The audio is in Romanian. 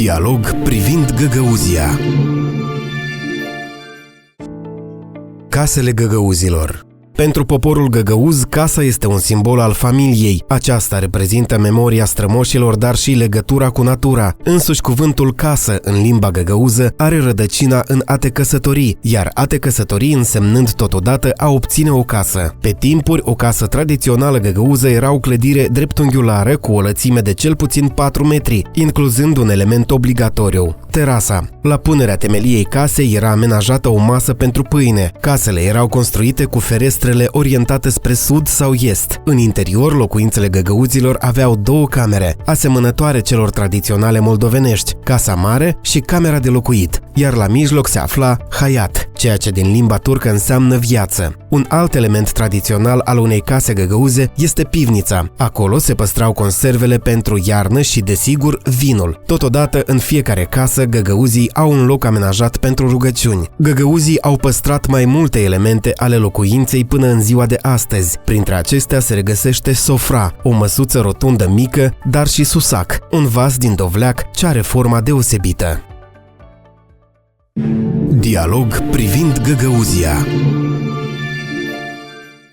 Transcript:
Dialog privind Găgăuzia. Casele găgăuzilor. Pentru poporul găgăuz, casa este un simbol al familiei. Aceasta reprezintă memoria strămoșilor, dar și legătura cu natura. Însuși cuvântul casă în limba găgăuză are rădăcina în a te căsători, iar a te căsători însemnând totodată a obține o casă. Pe timpuri, o casă tradițională găgăuză era o clădire dreptunghiulară cu o lățime de cel puțin 4 metri, incluzând un element obligatoriu: terasa. La punerea temeliei casei era amenajată o masă pentru pâine. Casele erau construite cu ferestre orientate spre sud sau est. În interior, locuințele găgăuzilor aveau 2 camere, asemănătoare celor tradiționale moldovenești: casa mare și camera de locuit, iar la mijloc se afla hayat, ceea ce din limba turcă înseamnă viață. Un alt element tradițional al unei case găgăuze este pivnița. Acolo se păstrau conservele pentru iarnă și, desigur, vinul. Totodată, în fiecare casă, găgăuzii au un loc amenajat pentru rugăciuni. Găgăuzii au păstrat mai multe elemente ale locuinței până în ziua de astăzi. Printre acestea se regăsește sofra, o măsuță rotundă mică, dar și susac, un vas din dovleac ce are forma deosebită. Dialog privind Găgăuzia.